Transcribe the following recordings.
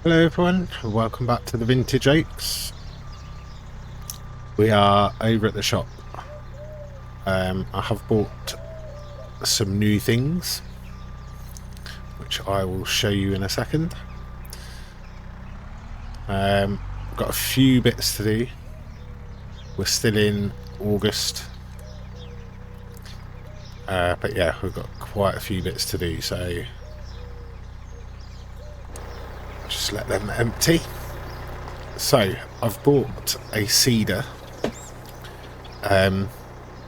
Hello everyone, welcome back to the Vintage Oaks. We are over at the shop. I have bought some new things, which I will show you in a second. Got a few bits to do. We're still in August, but yeah, we've got quite a few bits to do, so just let them empty. So I've bought a seeder. So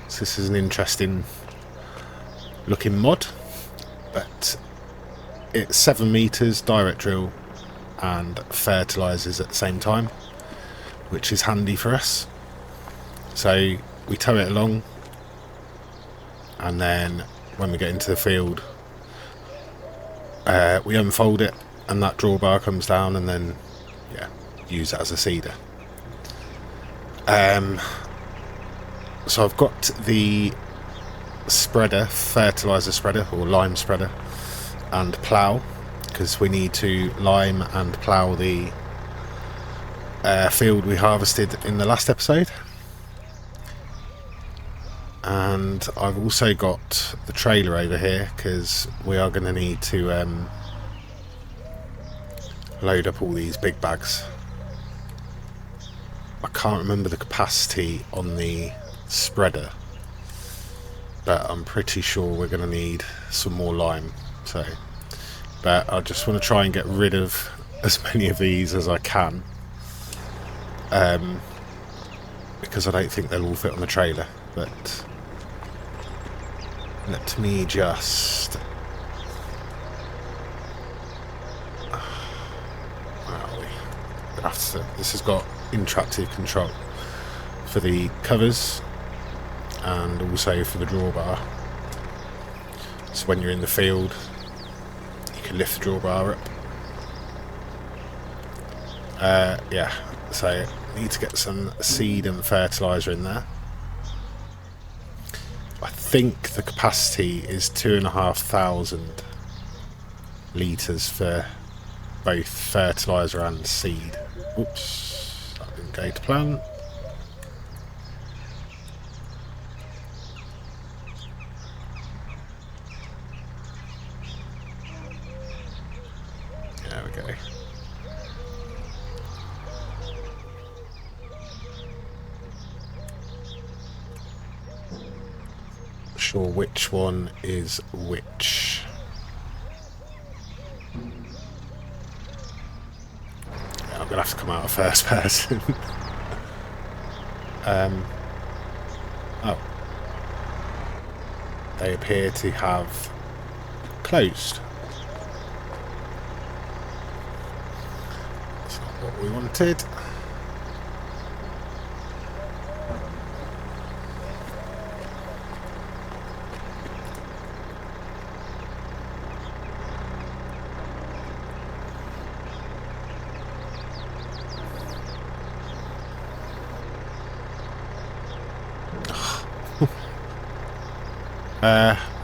this is an interesting looking mod, but it's 7 meters direct drill and fertilizers at the same time, which is handy for us. So we tow it along, and then when we get into the field, we unfold it and that drawbar comes down, and then yeah, use it as a seeder. So I've got the spreader, fertilizer spreader or lime spreader, and plow, because we need to lime and plow the field we harvested in the last episode. And I've also got the trailer over here because we are going to need to load up all these big bags. I can't remember the capacity on the spreader, but I'm pretty sure we're going to need some more lime. So, but I just want to try and get rid of as many of these as I can, because I don't think they'll all fit on the trailer. But let me just this has got interactive control for the covers and also for the drawbar, so when you're in the field you can lift the drawbar up. Yeah, so I need to get some seed and fertilizer in there. I think the capacity is 2,500 litres for both fertilizer and seed. Oops, that didn't go to plan. There we go. Not sure which one is which. I'm gonna have to come out of first person. Oh, they appear to have closed. That's not what we wanted.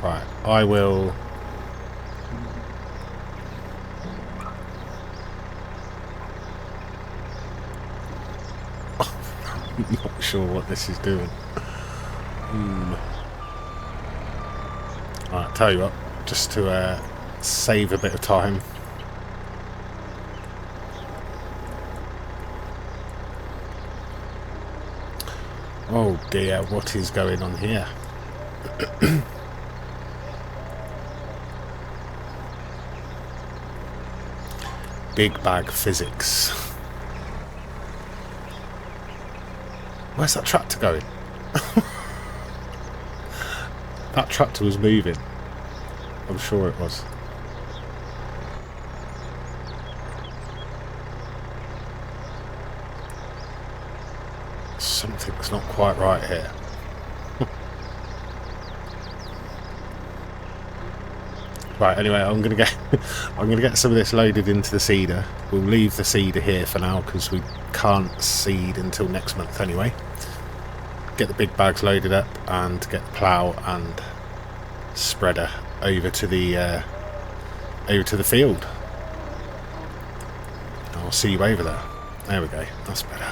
Right, I will. I'm not sure what this is doing. Alright, tell you what, just to save a bit of time. Oh dear, what is going on here? Big bag physics. Where's that tractor going? That tractor was moving. I'm sure it was. Something's not quite right here. Right, anyway, I'm gonna get some of this loaded into the seeder. We'll leave the seeder here for now because we can't seed until next month anyway. Get the big bags loaded up and get the plough and spreader over to the field. I'll see you over there. There we go, that's better.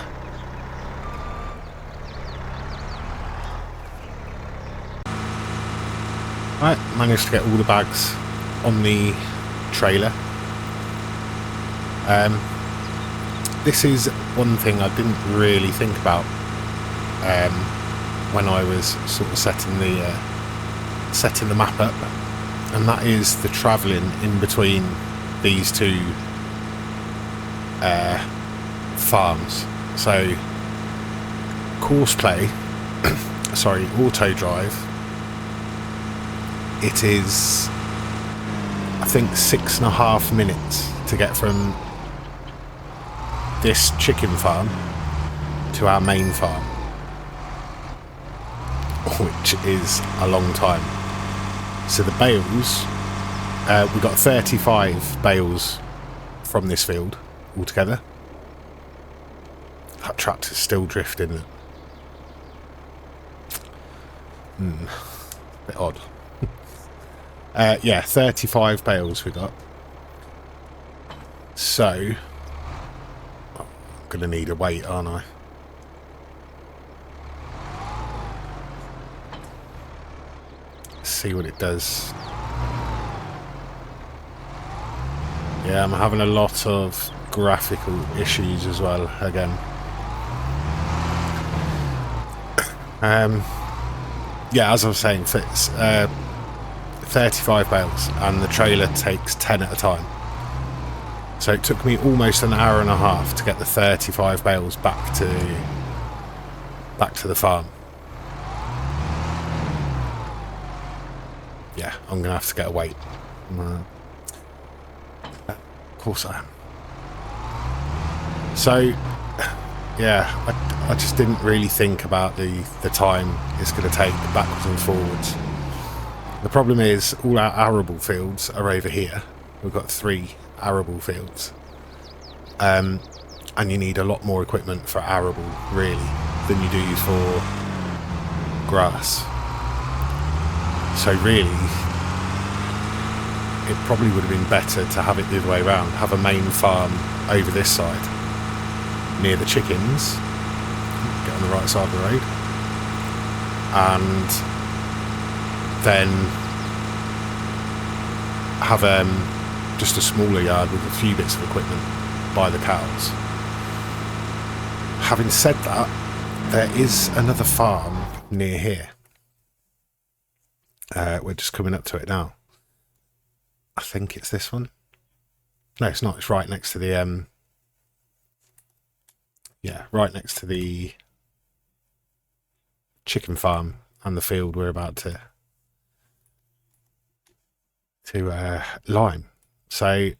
Right, managed to get all the bags on the trailer. This is one thing I didn't really think about when I was sort of setting the map up, and that is the travelling in between these two farms. So course play, sorry, auto drive, it is I think 6.5 minutes to get from this chicken farm to our main farm, which is a long time. So the bales, we got 35 bales from this field altogether. That tractor's still drifting. Bit odd. Yeah, 35 bales we got. So I'm gonna need a weight, aren't I? Let's see what it does. Yeah, I'm having a lot of graphical issues as well again. Yeah, as I was saying, it's 35 bales and the trailer takes 10 at a time. So it took me almost an hour and a half to get the 35 bales back to the farm. Yeah, I'm gonna have to get a weight. Of course I am. So yeah, I just didn't really think about the time it's going to take backwards and forwards. The problem is all our arable fields are over here. We've got 3 arable fields, and you need a lot more equipment for arable really than you do for grass. So really it probably would have been better to have it the other way around, have a main farm over this side near the chickens, get on the right side of the road, and then have just a smaller yard with a few bits of equipment by the cows. Having said that, there is another farm near here. We're just coming up to it now. I think it's this one. No, it's not. It's right next to the yeah, right next to the chicken farm and the field we're about to lime. So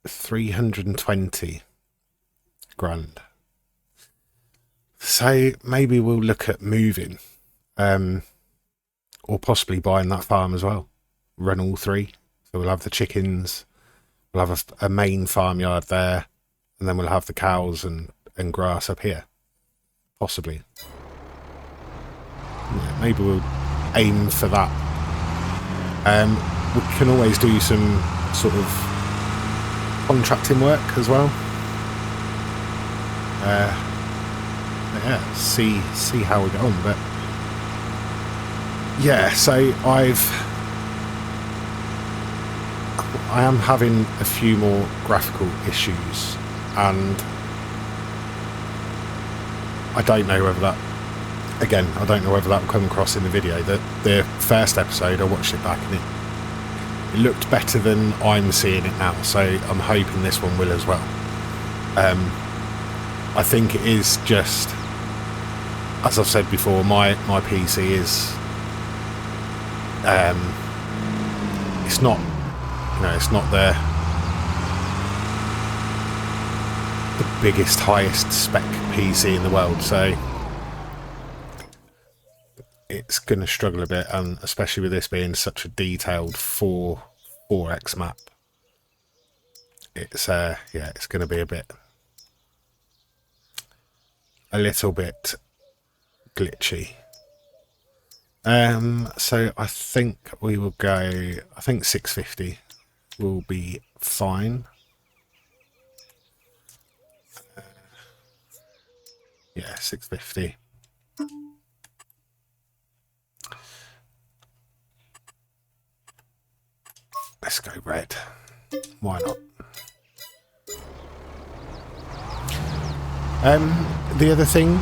320 grand. So maybe we'll look at moving, or possibly buying that farm as well. Run all 3. So we'll have the chickens, we'll have a main farmyard there, and then we'll have the cows and grass up here. Possibly. Yeah, maybe we'll aim for that. We can always do some sort of contracting work as well. Yeah, see how we get on. But yeah, so I am having a few more graphical issues, and I don't know whether that, again, I don't know whether that will come across in the video. The first episode, I watched it back and it looked better than I'm seeing it now, so I'm hoping this one will as well. I think it is just, as I've said before, my PC is it's not, you know, it's not the biggest, highest spec PC in the world, so it's going to struggle a bit, and especially with this being such a detailed 4x map, it's yeah, it's going to be a little bit glitchy. So I think we will go, I think 650 will be fine. Yeah, 650. Let's go red. Why not? The other thing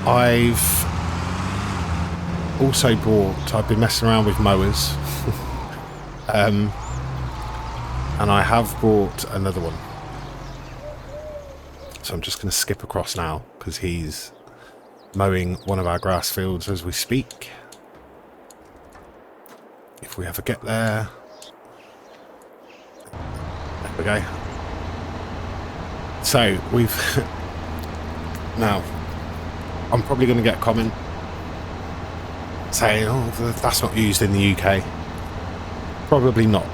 I've also bought, I've been messing around with mowers, and I have bought another one. So I'm just going to skip across now because he's mowing one of our grass fields as we speak. If we ever get there. There we go. So we've now I'm probably going to get a comment saying, oh, that's not used in the UK. Probably not.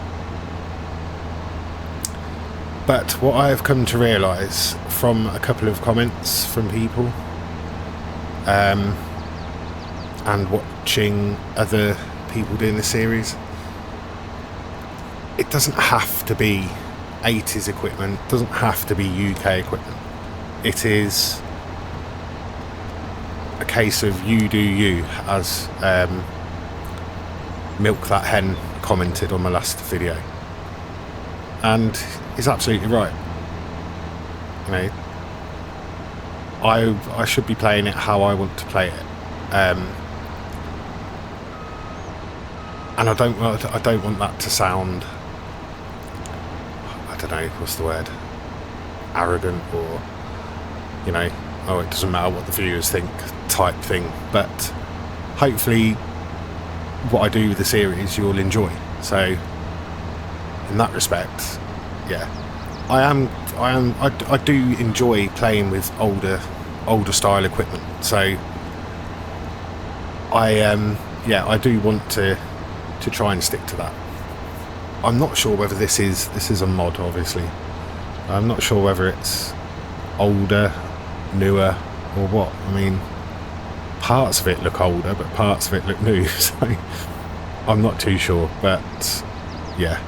But what I have come to realise from a couple of comments from people and watching other people doing the series, it doesn't have to be 80s equipment, doesn't have to be UK equipment. It is a case of you do you, as Milk That Hen commented on my last video, and he's absolutely right. You know, I should be playing it how I want to play it, and I don't want that to sound, I don't know what's the word, arrogant, or, you know, oh, it doesn't matter what the viewers think type thing. But hopefully what I do with the series you'll enjoy. So in that respect, yeah, I do enjoy playing with older style equipment. So I do want to try and stick to that. I'm not sure whether this is a mod, obviously. I'm not sure whether it's older, newer, or what. I mean, parts of it look older, but parts of it look new, so I'm not too sure. But yeah,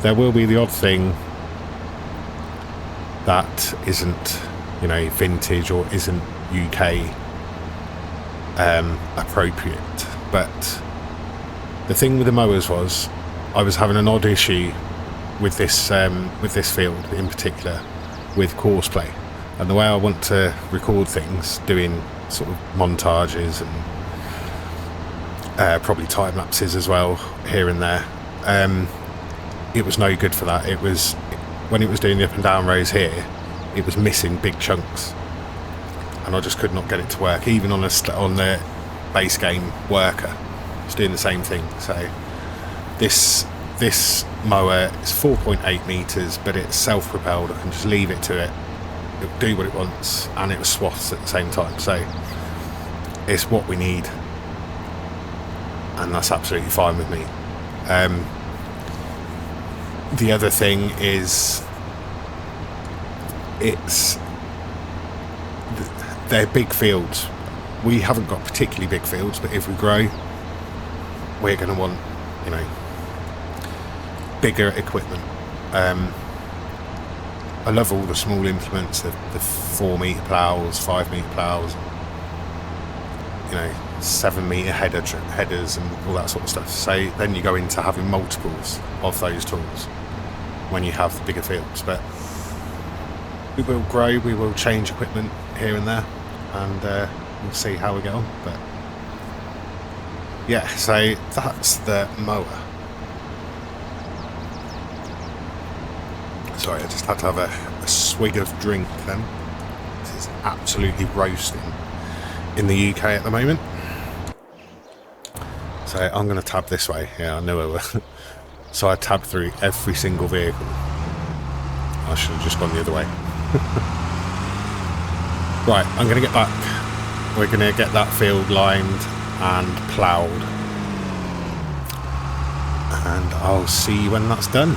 there will be the odd thing that isn't, you know, vintage or isn't UK appropriate. But the thing with the mowers was, I was having an odd issue with this field in particular with course play, and the way I want to record things, doing sort of montages and probably time lapses as well here and there, it was no good for that. It was, when it was doing the up and down rows here, it was missing big chunks, and I just could not get it to work. Even on the base game worker, it's doing the same thing. So this mower is 4.8 meters, but it's self-propelled. I can just leave it to it. It'll do what it wants, and it swaths at the same time. So it's what we need, and that's absolutely fine with me. The other thing is, they're big fields. We haven't got particularly big fields, but if we grow, we're going to want, you know, bigger equipment. I love all the small implements, the 4 metre ploughs, 5 metre ploughs, you know, 7 metre headers and all that sort of stuff. So then you go into having multiples of those tools when you have the bigger fields. But we will grow, we will change equipment here and there, and we'll see how we get on. But yeah, so that's the mower. Sorry, I just had to have a swig of drink then. This is absolutely roasting in the UK at the moment. So I'm going to tab this way. Yeah, I knew I would. So I tabbed through every single vehicle. I should have just gone the other way. Right, I'm going to get back. We're going to get that field lined and ploughed, and I'll see you when that's done.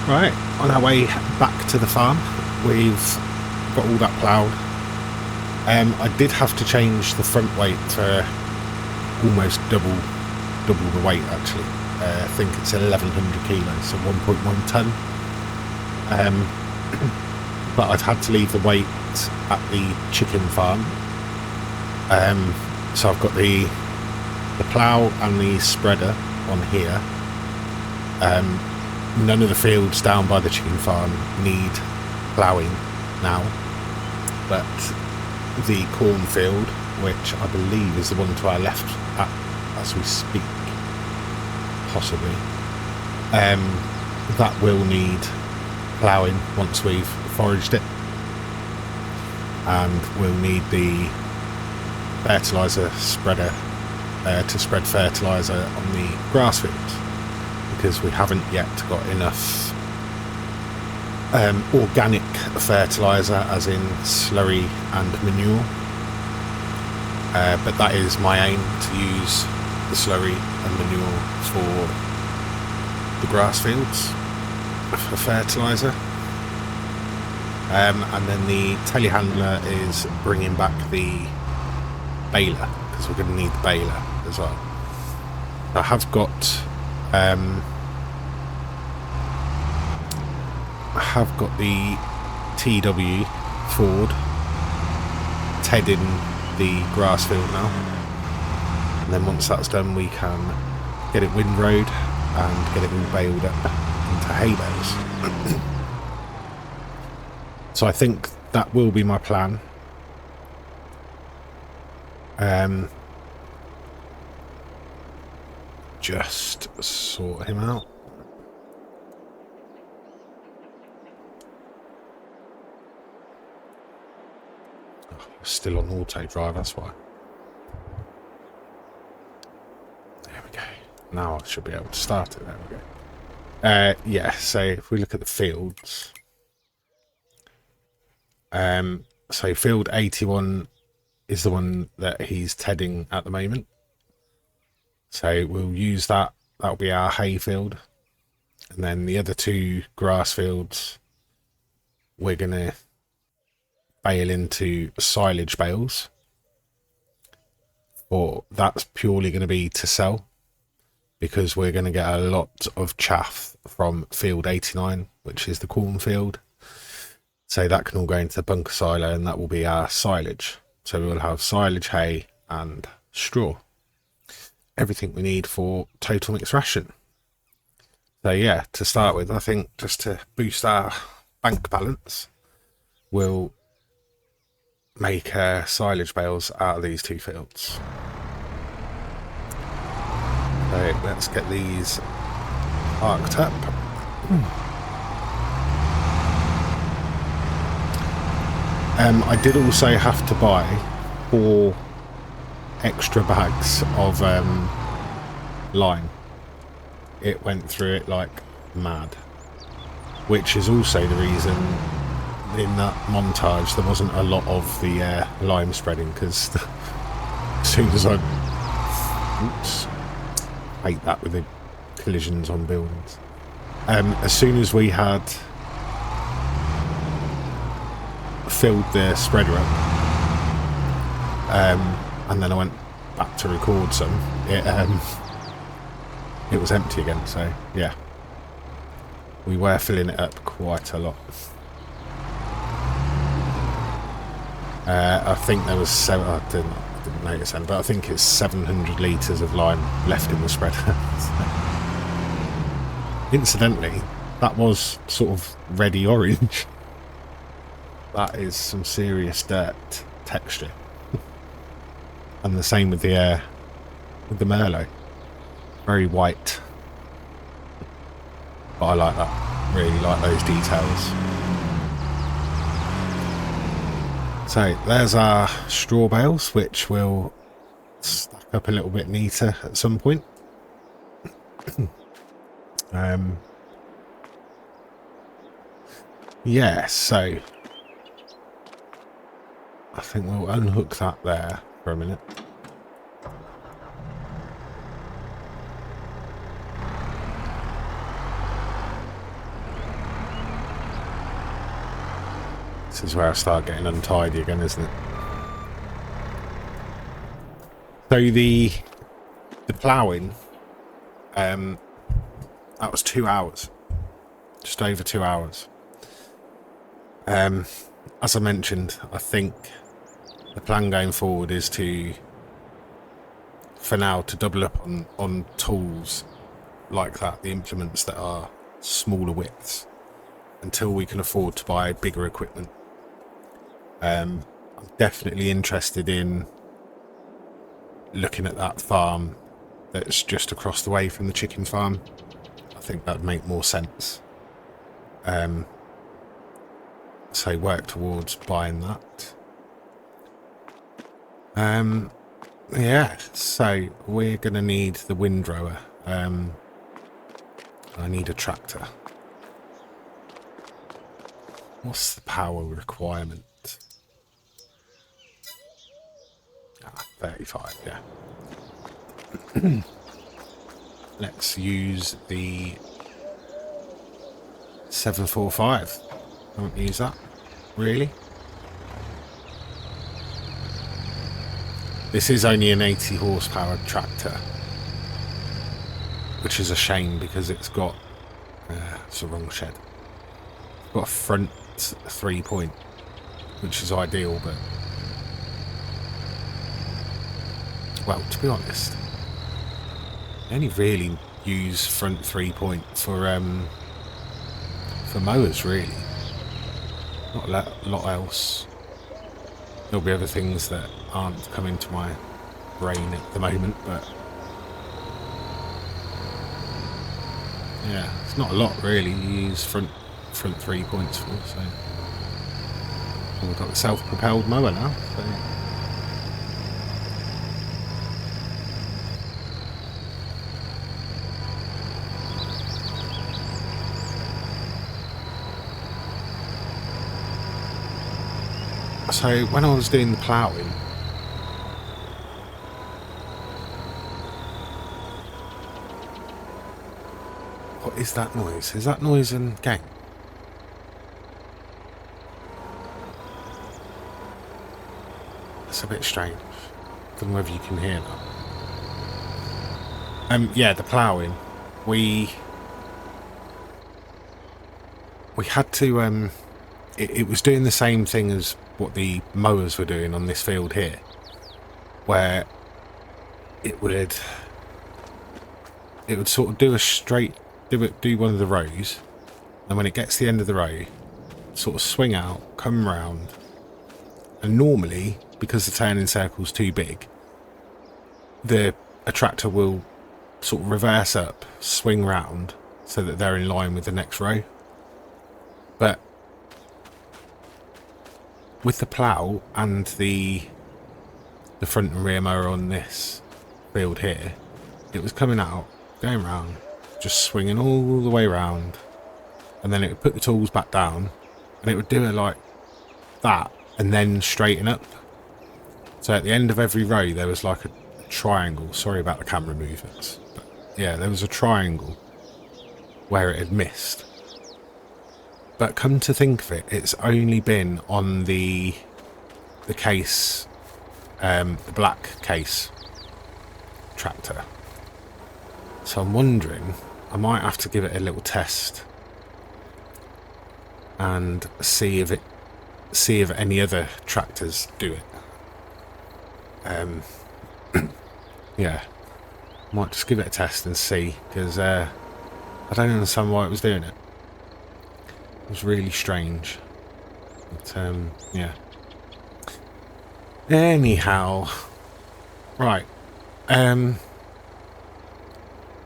Right, on our way back to the farm, we've got all that ploughed. I did have to change the front weight for almost double the weight actually. I think it's 1100 kilos, so 1.1 ton. But I've had to leave the weight at the chicken farm. So I've got the plough and the spreader on here. None of the fields down by the chicken farm need ploughing now, but the cornfield, which I believe is the one to our left as we speak, possibly, that will need ploughing once we've foraged it, and we'll need the fertiliser spreader to spread fertiliser on the grass fields, because we haven't yet got enough organic fertiliser, as in slurry and manure, but that is my aim, to use the slurry and manure for the grass fields for fertiliser. And then the telehandler is bringing back the baler, because we're going to need the baler as well. I have got the TW Ford tedding the grass field now, and then once that's done we can get it windrowed and get it all baled up into hay bales. So I think that will be my plan. Just sort him out. Still on auto drive, that's why. There we go. Now I should be able to start it. There we go. Yeah, so if we look at the fields, so field 81 is the one that he's tedding at the moment. So we'll use that. That'll be our hay field. And then the other two grass fields, we're going to bale into silage bales, or that's purely going to be to sell, because we're going to get a lot of chaff from field 89, which is the cornfield. So that can all go into the bunker silo, and that will be our silage. So we will have silage, hay and straw, everything we need for total mixed ration. So yeah, to start with, I think just to boost our bank balance, we'll make silage bales out of these two fields. So let's get these parked up. I did also have to buy 4 extra bags of lime. It went through it like mad, which is also the reason in that montage there wasn't a lot of the lime spreading, because as soon as I hate that with the collisions on buildings, as soon as we had filled the spreader up, and then I went back to record some, it was empty again. So yeah, we were filling it up quite a lot. I think there was I didn't notice any, but I think it's 700 litres of lime left in the spreader. Incidentally, that was sort of reddy orange. That is some serious dirt texture. And the same with the Merlot. Very white. But I like that. Really like those details. So there's our straw bales, which will stack up a little bit neater at some point. Yeah, so I think we'll unhook that there for a minute. This is where I start getting untidy again, isn't it? So the ploughing, that was 2 hours, just over 2 hours. As I mentioned, I think the plan going forward is to, for now, to double up on tools like that, the implements that are smaller widths, until we can afford to buy bigger equipment. I'm definitely interested in looking at that farm that's just across the way from the chicken farm. I think that'd make more sense. So work towards buying that. Yeah, so we're gonna need the windrower. I need a tractor. What's the power requirement? 35, yeah. Let's use the 745. I won't use that, really. This is only an 80 horsepower tractor, which is a shame because it's got, it's the wrong shed. It's got a front 3-point, which is ideal, but, well, to be honest, I only really use front 3-point for mowers, really. Not a lot else. There'll be other things that aren't coming to my brain at the moment, but yeah, it's not a lot really you use front 3 points for. So we've got the self-propelled mower now. So when I was doing the ploughing, what is that noise? Is that noise in game? It's a bit strange. Don't know whether you can hear that. Yeah, the ploughing. We had to. It was doing the same thing as what the mowers were doing on this field here, where it would sort of do a straight, do one of the rows, and when it gets to the end of the row, sort of swing out, come round, and normally, because the turning circle's too big, a tractor will sort of reverse up, swing round, so that they're in line with the next row. But with the plough and the front and rear mower on this field here, it was coming out, going round, just swinging all the way round, and then it would put the tools back down, and it would do it like that, and then straighten up. So at the end of every row, there was like a triangle. Sorry about the camera movements, but yeah, there was a triangle where it had missed. But come to think of it, it's only been on the case, the black case tractor. So I'm wondering, I might have to give it a little test and see if any other tractors do it. Yeah, might just give it a test and see, because I don't understand why it was doing it. It was really strange. But, yeah. Anyhow. Right.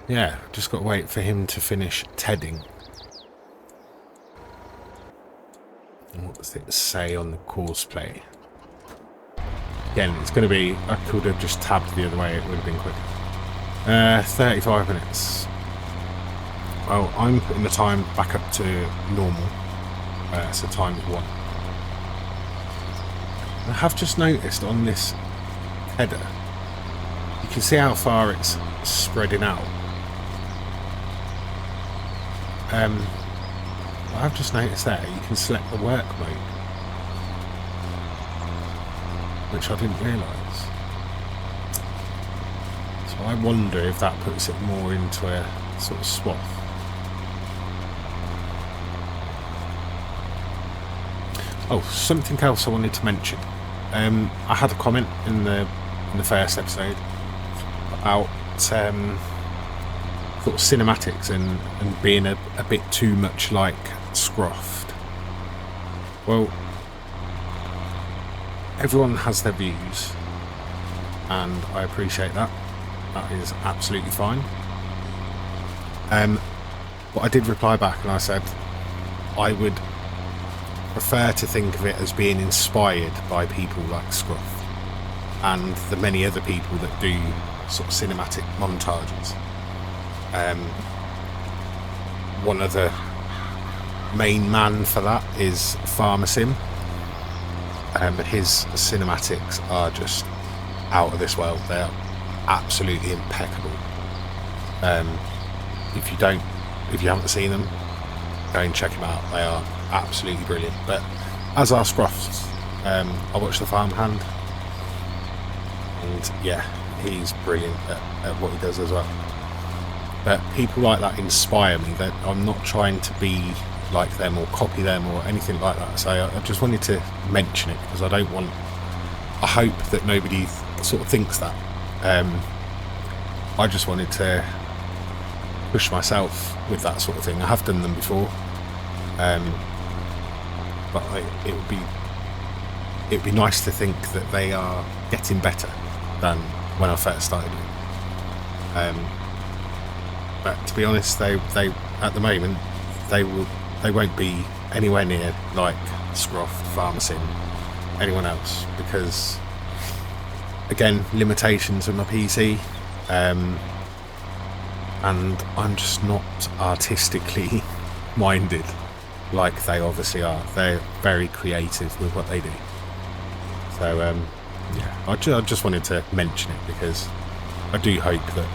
Yeah, just got to wait for him to finish tedding. And what does it say on the course play? Again, it's going to be... I could have just tabbed the other way, it would have been quicker. 35 minutes. Well, I'm putting the time back up to normal, so times 1. I have just noticed on this header, you can see how far it's spreading out. I've just noticed there, you can select the work mode. which I didn't realise. So I wonder if that puts it more into a sort of swath. Oh, something else I wanted to mention. I had a comment in the first episode about sort of cinematics and being a bit too much like Scruffed. Well, everyone has their views, and I appreciate that. That is absolutely fine. But I did reply back and I said I would prefer to think of it as being inspired by people like Scruff and the many other people that do sort of cinematic montages. One of the main man for that is Farmer Sim. His cinematics are just out of this world. They are absolutely impeccable. If you haven't seen them, go and check them out. They are absolutely brilliant. But as are Scruffs. I watched The Farmhand, and yeah, he's brilliant at what he does as well. But people like that inspire me. That I'm not trying to be like them or copy them or anything like that. So I just wanted to mention it because I hope that nobody sort of thinks that. I just wanted to push myself with that sort of thing. I have done them before, but it would be nice to think that they are getting better than when I first started. But to be honest, they at the moment they won't be anywhere near like Scruff, Farmer Sim, anyone else, because again, limitations of my PC, and I'm just not artistically minded like they obviously are. They're very creative with what they do. So yeah, I just wanted to mention it because I do hope that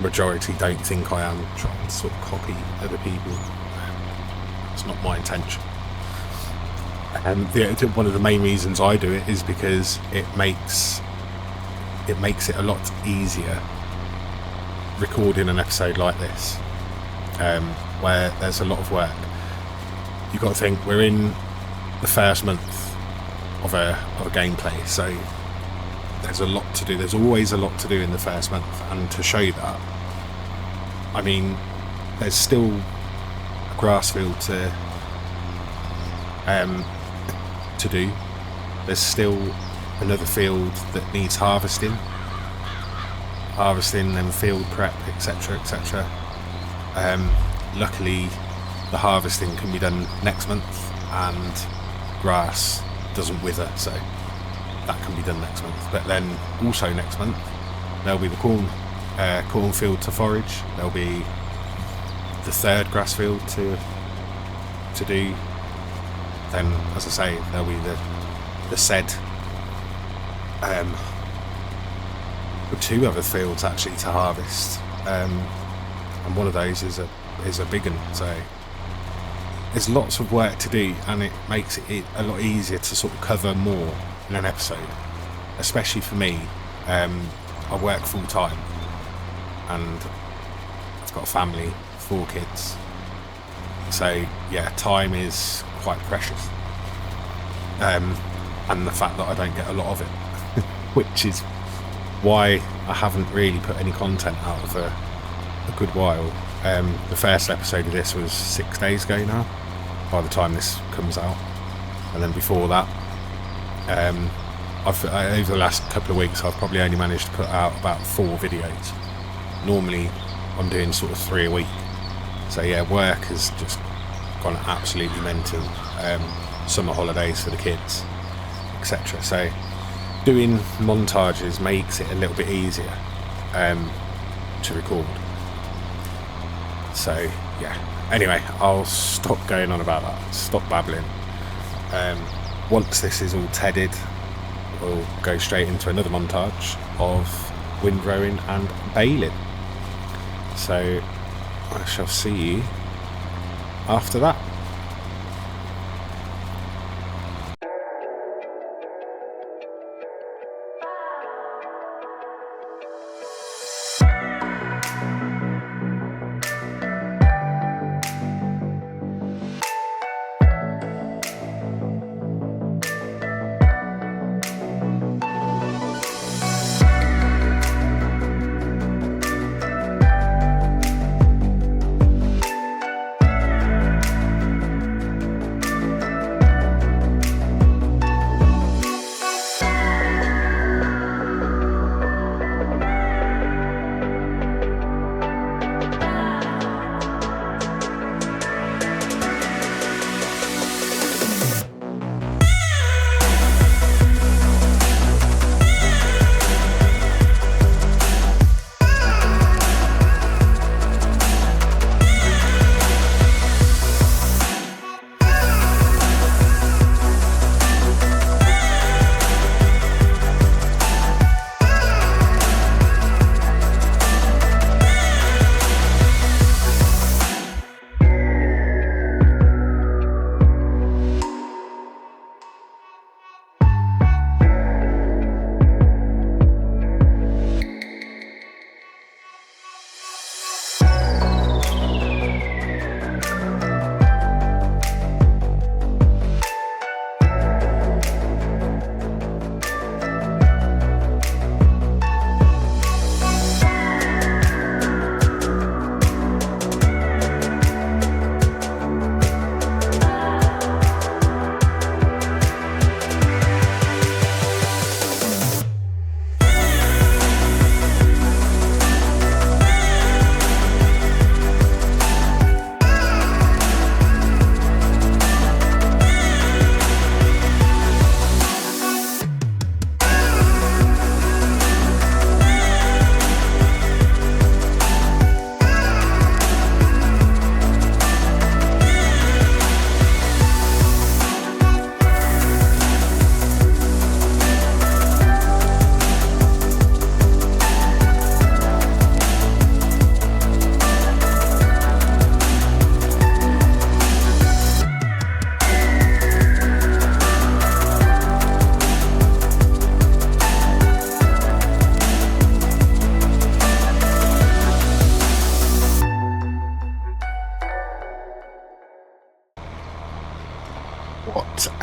majority don't think I am trying to sort of copy other people. It's not my intention. And one of the main reasons I do it is because it makes it a lot easier recording an episode like this, where there's a lot of work. You've got to think we're in the first month of a gameplay, so there's a lot to do. There's always a lot to do in the first month, and to show that, I mean, there's still a grass field to do. There's still another field that needs harvesting and field prep, etc, etc. Luckily the harvesting can be done next month, and grass doesn't wither, so that can be done next month. But then also next month there'll be the cornfield to forage. There'll be the third grass field to do. Then, as I say, there'll be the said two other fields actually to harvest, and one of those is a big one. So there's lots of work to do, and it makes it a lot easier to sort of cover more in an episode, especially for me. I work full time, and I've got a family, 4 kids. So yeah, time is quite precious, and the fact that I don't get a lot of it, which is why I haven't really put any content out of a good while. The first episode of this was 6 days ago now, by the time this comes out, and then before that, over the last couple of weeks I've probably only managed to put out about 4 videos. Normally I'm doing sort of 3 a week. So yeah, work has just gone absolutely mental. Summer holidays for the kids, etc. So doing montages makes it a little bit easier to record. So yeah, anyway, I'll stop going on about that, stop babbling. Once this is all tedded, we'll go straight into another montage of windrowing and baling. So I shall see you after that.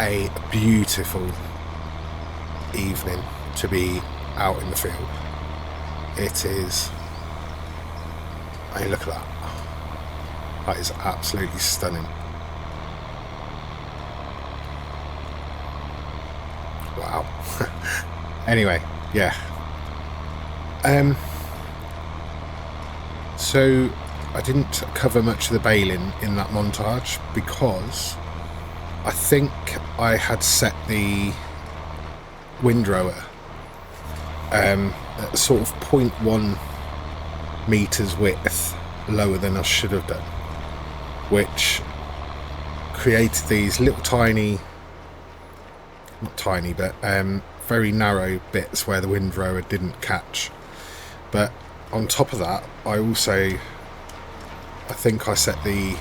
a beautiful evening to be out in the field. It is. Hey, look at that. That is absolutely stunning. Wow. Anyway, yeah. So I didn't cover much of the baling in that montage because I think I had set the windrower at sort of 0.1 meters width lower than I should have done, which created these little tiny, not tiny, but very narrow bits where the windrower didn't catch. But on top of that, I think I set the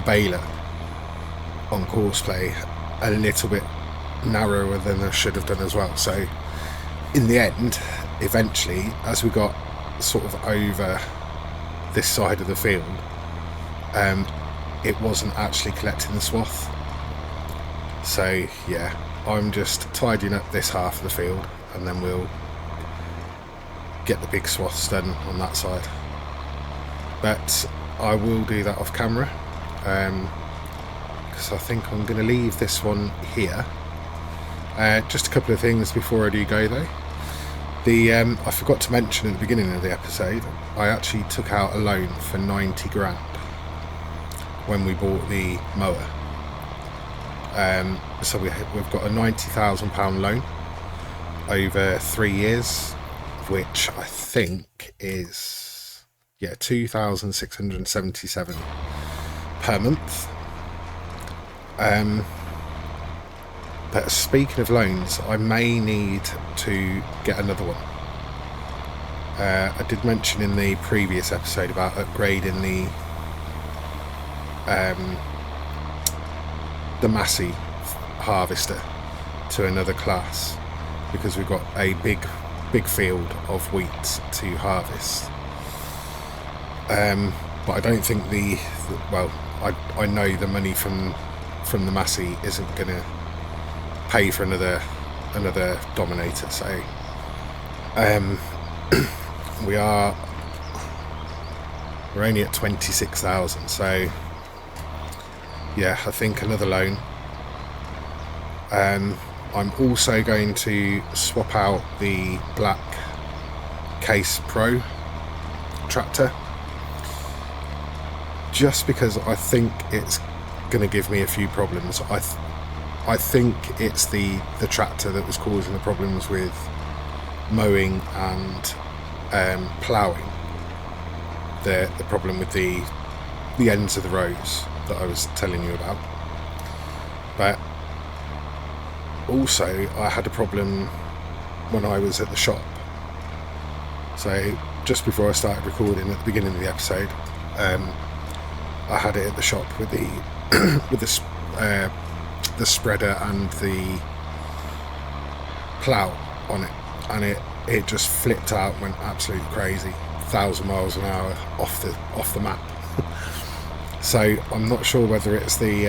baler on courseplay a little bit narrower than I should have done as well. So in the end, eventually, as we got sort of over this side of the field, it wasn't actually collecting the swath. So yeah, I'm just tidying up this half of the field, and then we'll get the big swaths done on that side. But I will do that off camera, because I think I'm going to leave this one here. Just a couple of things before I do go though. I forgot to mention at the beginning of the episode, I actually took out a loan for 90 grand when we bought the mower. So we've got a £90,000 loan over 3 years, which I think is, yeah, 2,677 per month. But speaking of loans, I may need to get another one. I did mention in the previous episode about upgrading the Massey harvester to another class, because we've got a big field of wheat to harvest. But I don't think I know the money from the Massey isn't going to pay for another Dominator, so we're only at 26,000, so yeah, I think another loan. I'm also going to swap out the black Case Pro tractor, just because I think it's going to give me a few problems. I think it's the tractor that was causing the problems with mowing and ploughing. The problem with the ends of the rows that I was telling you about. But also I had a problem when I was at the shop. So just before I started recording at the beginning of the episode, I had it at the shop with the the spreader and the plough on it, and it just flipped out, went absolutely crazy, 1,000 miles an hour off the map. So I'm not sure whether it's the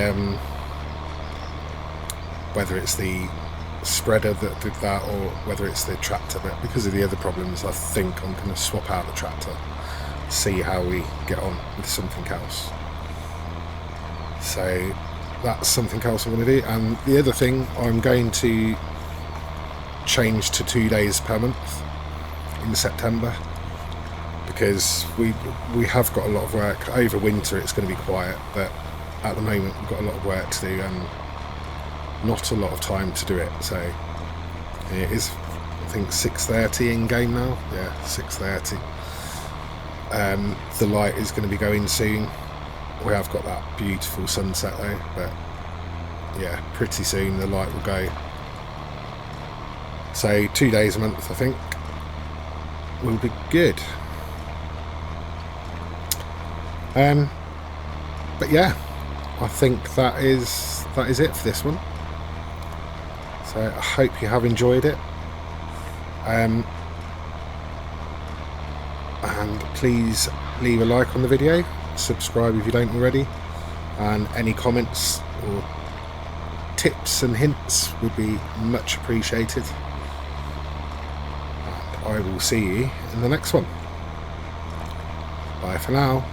spreader that did that or whether it's the tractor, but because of the other problems, I think I'm going to swap out the tractor, see how we get on with something else. So that's something else I'm going to do. And the other thing, I'm going to change to 2 days per month in September, because we have got a lot of work. Over winter it's going to be quiet, but at the moment we've got a lot of work to do and not a lot of time to do it. So it is, I think, 6:30 in game now. Yeah, 6:30. The light is going to be going soon. We have got that beautiful sunset though, but yeah, pretty soon the light will go. So 2 days a month, I think, will be good. But yeah, I think that is it for this one. So I hope you have enjoyed it. And please leave a like on the video, subscribe if you don't already, and any comments or tips and hints would be much appreciated. And I will see you in the next one. Bye for now.